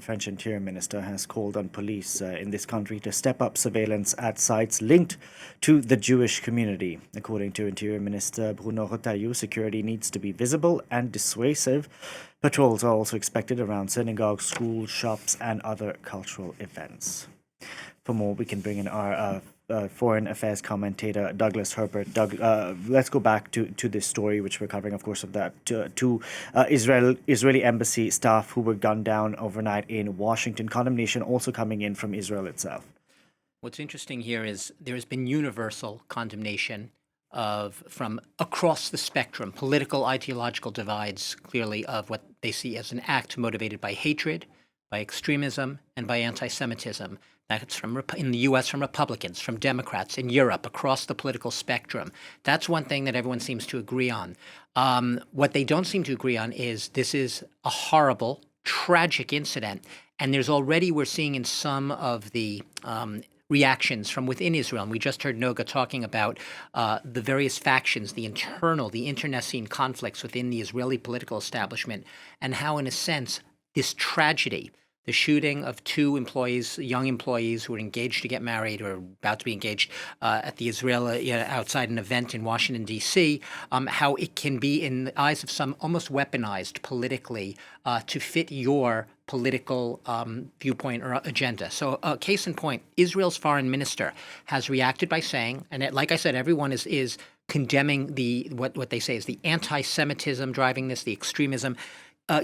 the French Interior Minister, has called on police in this country to step up surveillance at sites linked to the Jewish community. According to Interior Minister Bruno Retailleau, security needs to be visible and dissuasive. Patrols are also expected around synagogues, schools, shops, and other cultural events. For more, we can bring in our foreign affairs commentator Douglas Herbert. Doug, let's go back to this story, which we're covering, of course, of that two Israeli embassy staff who were gunned down overnight in Washington. Condemnation also coming in from Israel itself. What's interesting here is there has been universal condemnation from across the spectrum, political, ideological divides, clearly, of what they see as an act motivated by hatred, by extremism, and by anti-Semitism. That's in the U.S. from Republicans, from Democrats, in Europe, across the political spectrum. That's one thing that everyone seems to agree on. What they don't seem to agree on is this is a horrible, tragic incident. And we're seeing in some of the reactions from within Israel. And we just heard Noga talking about the various factions, the internecine conflicts within the Israeli political establishment, and how, in a sense, this tragedy, the shooting of two young employees who were engaged to get married or about to be engaged at the Israeli outside an event in Washington, D.C., how it can be, in the eyes of some, almost weaponized politically to fit your political viewpoint or agenda. So case in point, Israel's foreign minister has reacted by saying, and like I said, everyone is condemning what they say is the anti-Semitism driving this, the extremism.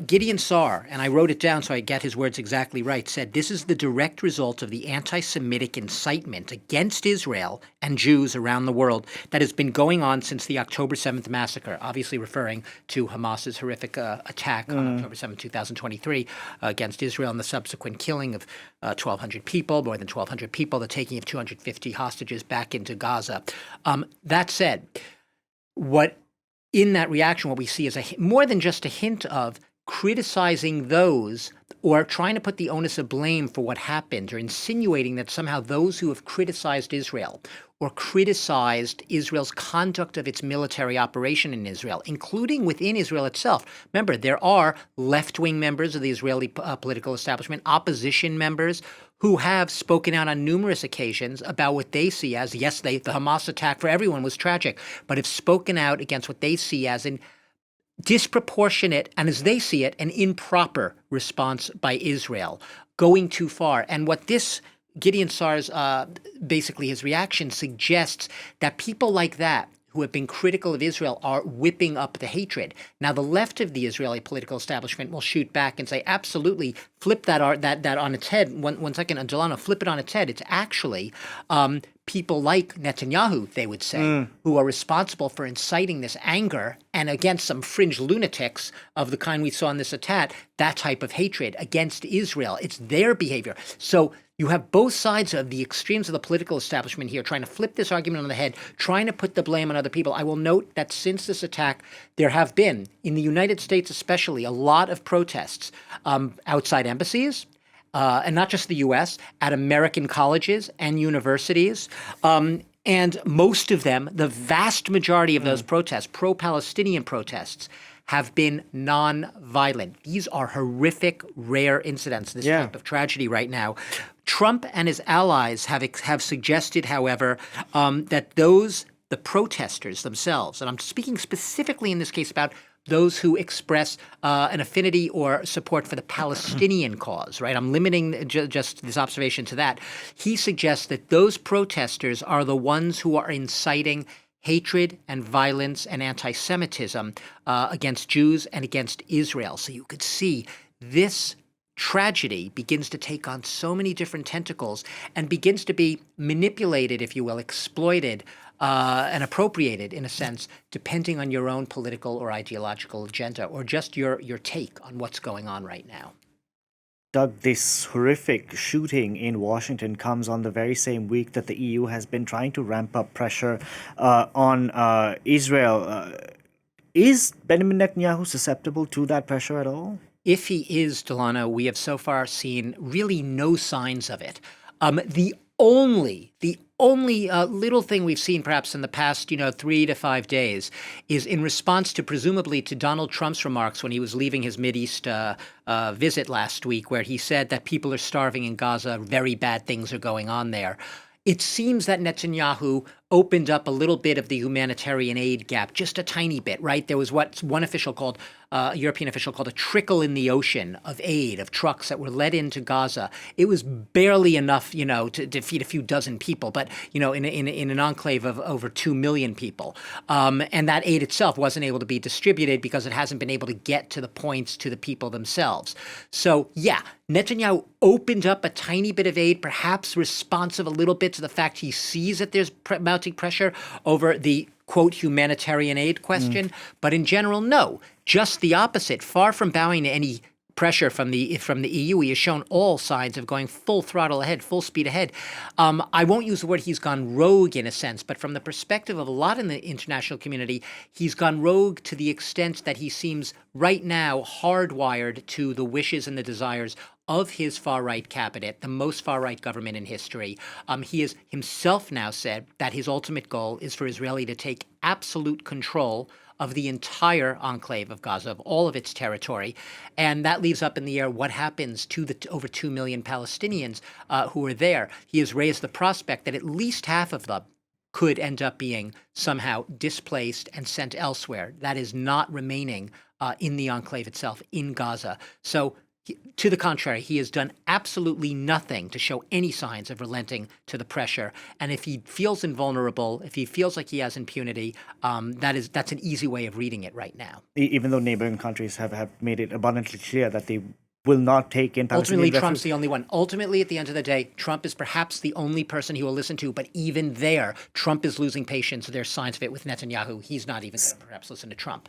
Gideon Sa'ar, and I wrote it down so I get his words exactly right, said this is the direct result of the anti-Semitic incitement against Israel and Jews around the world that has been going on since the October 7th massacre, obviously referring to Hamas's horrific attack on October 7th, 2023 against Israel and the subsequent killing of 1,200 people, more than 1,200 people, the taking of 250 hostages back into Gaza. That said, in that reaction, what we see is more than just a hint of criticizing those or trying to put the onus of blame for what happened or insinuating that somehow those who have criticized Israel or criticized Israel's conduct of its military operation in Israel, including within Israel itself. Remember, there are left-wing members of the Israeli political establishment, opposition members, who have spoken out on numerous occasions about what they see as, yes, the Hamas attack for everyone was tragic, but have spoken out against what they see as an disproportionate, and as they see it, an improper response by Israel, going too far. And what this Gideon Sa'ar's, basically his reaction suggests that people like that who have been critical of Israel are whipping up the hatred. Now, the left of the Israeli political establishment will shoot back and say, absolutely, flip that on its head. One second, Delano, flip it on its head. It's actually people like Netanyahu, they would say, who are responsible for inciting this anger and against some fringe lunatics of the kind we saw in this attack, that type of hatred against Israel. It's their behavior. So you have both sides of the extremes of the political establishment here trying to flip this argument on the head, trying to put the blame on other people. I will note that since this attack, there have been, in the United States especially, a lot of protests outside embassies, and not just the U.S., at American colleges and universities. And most of them, the vast majority of those protests, pro-Palestinian protests, have been non-violent. These are horrific, rare incidents, this type of tragedy right now. Trump and his allies have suggested, however, that the protesters themselves, and I'm speaking specifically in this case about those who express an affinity or support for the Palestinian cause, right? I'm limiting just this observation to that. He suggests that those protesters are the ones who are inciting hatred and violence and anti-Semitism against Jews and against Israel. So you could see this tragedy begins to take on so many different tentacles and begins to be manipulated, if you will, exploited and appropriated, in a sense, depending on your own political or ideological agenda or just your take on what's going on right now. Doug, this horrific shooting in Washington comes on the very same week that the EU has been trying to ramp up pressure on Israel. Is Benjamin Netanyahu susceptible to that pressure at all? If he is, Delano, we have so far seen really no signs of it. The only little thing we've seen perhaps in the past, 3 to 5 days is in response to presumably to Donald Trump's remarks when he was leaving his Mideast visit last week, where he said that people are starving in Gaza, very bad things are going on there. It seems that Netanyahu opened up a little bit of the humanitarian aid gap, just a tiny bit, right? There was what one official called, a European official called a trickle in the ocean of aid, of trucks that were let into Gaza. It was barely enough, to feed a few dozen people, but, in an enclave of over 2 million people. And that aid itself wasn't able to be distributed because it hasn't been able to get to the points to the people themselves. So, yeah, Netanyahu opened up a tiny bit of aid, perhaps responsive a little bit to the fact he sees that there's mounting pressure over the, quote, humanitarian aid question. But in general, no, just the opposite. Far from bowing to any pressure from the EU, he has shown all signs of going full throttle ahead, full speed ahead. I won't use the word he's gone rogue in a sense, but from the perspective of a lot in the international community, he's gone rogue to the extent that he seems right now hardwired to the wishes and the desires of his far-right cabinet, the most far-right government in history. He has himself now said that his ultimate goal is for Israel to take absolute control of the entire enclave of Gaza, of all of its territory. And that leaves up in the air what happens to the over 2 million Palestinians who are there. He has raised the prospect that at least half of them could end up being somehow displaced and sent elsewhere. That is not remaining in the enclave itself, in Gaza. So to the contrary, he has done absolutely nothing to show any signs of relenting to the pressure. And if he feels invulnerable, if he feels like he has impunity, that's an easy way of reading it right now. Even though neighboring countries have made it abundantly clear that they will not take in Palestinian Ultimately, Trump's the only one. Ultimately, at the end of the day, Trump is perhaps the only person he will listen to. But even there, Trump is losing patience. There's signs of it with Netanyahu. He's not even going to perhaps listen to Trump.